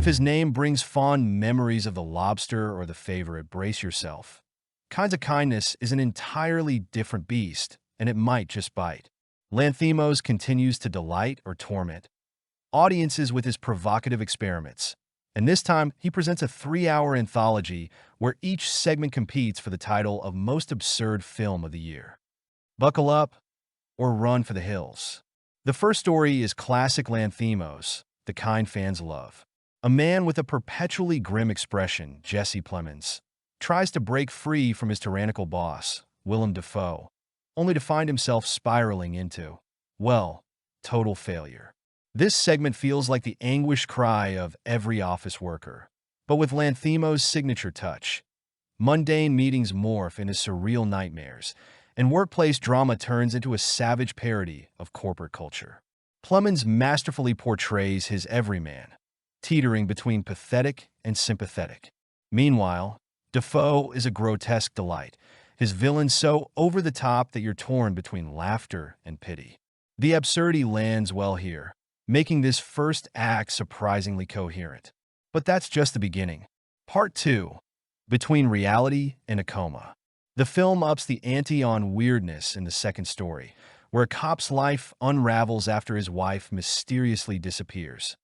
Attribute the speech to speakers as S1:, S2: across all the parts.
S1: If his name brings fond memories of the lobster or the favorite, brace yourself. Kinds of Kindness is an entirely different beast, and it might just bite. Lanthimos continues to delight or torment audiences with his provocative experiments. And this time, he presents a 3-hour anthology where each segment competes for the title of Most Absurd Film of the Year. Buckle up or run for the hills. The first story is classic Lanthimos, the kind fans love. A man with a perpetually grim expression, Jesse Plemons, tries to break free from his tyrannical boss, Willem Dafoe, only to find himself spiraling into, well, total failure. This segment feels like the anguished cry of every office worker, but with Lanthimos' signature touch. Mundane meetings morph into surreal nightmares, and workplace drama turns into a savage parody of corporate culture. Plemons masterfully portrays his everyman, teetering between pathetic and sympathetic. Meanwhile, Dafoe is a grotesque delight, his villain so over the top that you're torn between laughter and pity. The absurdity lands well here, making this first act surprisingly coherent. But that's just the beginning. Part 2. Between Reality and a Coma. The film ups the ante on weirdness in the second story, where a cop's life unravels after his wife mysteriously disappears,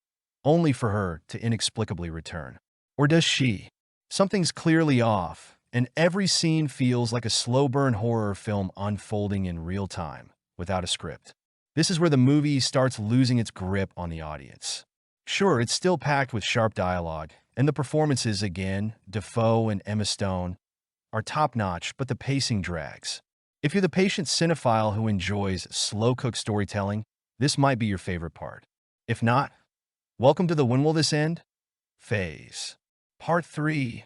S1: only for her to inexplicably return. Or does she? Something's clearly off, and every scene feels like a slow-burn horror film unfolding in real time, without a script. This is where the movie starts losing its grip on the audience. Sure, it's still packed with sharp dialogue, and the performances, again, Dafoe and Emma Stone, are top-notch, but the pacing drags. If you're the patient cinephile who enjoys slow-cooked storytelling, this might be your favorite part. If not, welcome to the When Will This End? phase. Part 3.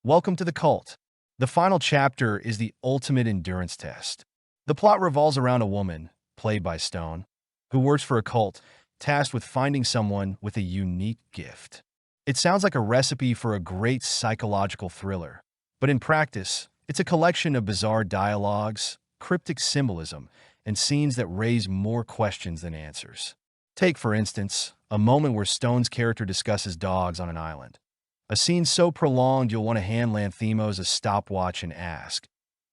S1: Welcome to the cult. The final chapter is the ultimate endurance test. The plot revolves around a woman, played by Stone, who works for a cult, tasked with finding someone with a unique gift. It sounds like a recipe for a great psychological thriller, but in practice, it's a collection of bizarre dialogues, cryptic symbolism, and scenes that raise more questions than answers. Take, for instance, a moment where Stone's character discusses dogs on an island. A scene so prolonged you'll want to hand Lanthimos a stopwatch and ask,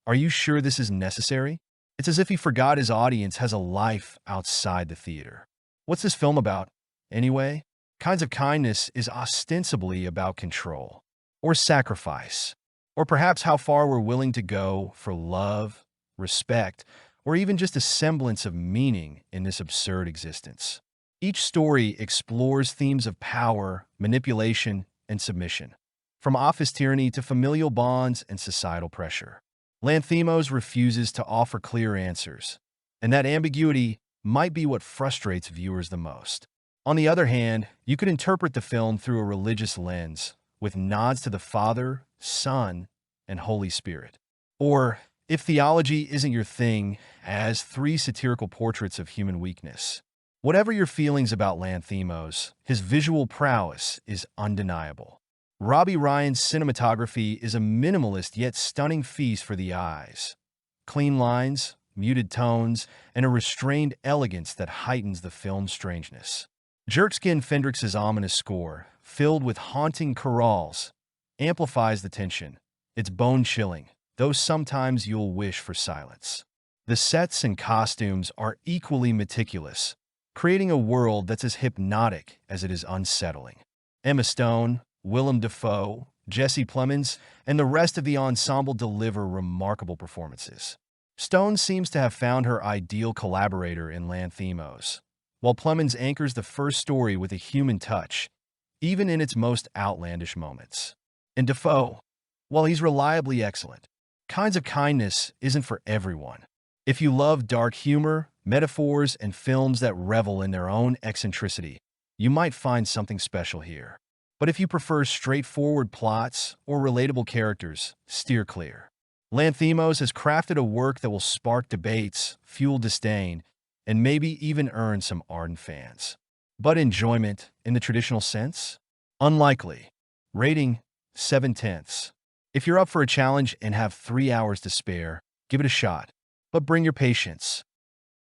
S1: "Are you sure this is necessary?" It's as if he forgot his audience has a life outside the theater. What's this film about, anyway? Kinds of Kindness is ostensibly about control, or sacrifice, or perhaps how far we're willing to go for love, respect, or even just a semblance of meaning in this absurd existence. Each story explores themes of power, manipulation, and submission, from office tyranny to familial bonds and societal pressure. Lanthimos refuses to offer clear answers, and that ambiguity might be what frustrates viewers the most. On the other hand, you could interpret the film through a religious lens, with nods to the Father, Son, and Holy Spirit. Or, if theology isn't your thing, as 3 satirical portraits of human weakness. Whatever your feelings about Lanthimos, his visual prowess is undeniable. Robbie Ryan's cinematography is a minimalist yet stunning feast for the eyes. Clean lines, muted tones, and a restrained elegance that heightens the film's strangeness. Jerkskin Fendrix's ominous score, filled with haunting chorales, amplifies the tension. It's bone-chilling, though sometimes you'll wish for silence. The sets and costumes are equally meticulous, creating a world that's as hypnotic as it is unsettling. Emma Stone, Willem Dafoe, Jesse Plemons, and the rest of the ensemble deliver remarkable performances. Stone seems to have found her ideal collaborator in Lanthimos, while Plemons anchors the first story with a human touch, even in its most outlandish moments. And Dafoe, while he's reliably excellent, Kinds of Kindness isn't for everyone. If you love dark humor, metaphors, and films that revel in their own eccentricity, you might find something special here. But if you prefer straightforward plots or relatable characters, steer clear. Lanthimos has crafted a work that will spark debates, fuel disdain, and maybe even earn some ardent fans. But enjoyment, in the traditional sense? Unlikely. Rating, 7/10. If you're up for a challenge and have 3 hours to spare, give it a shot. But bring your patience.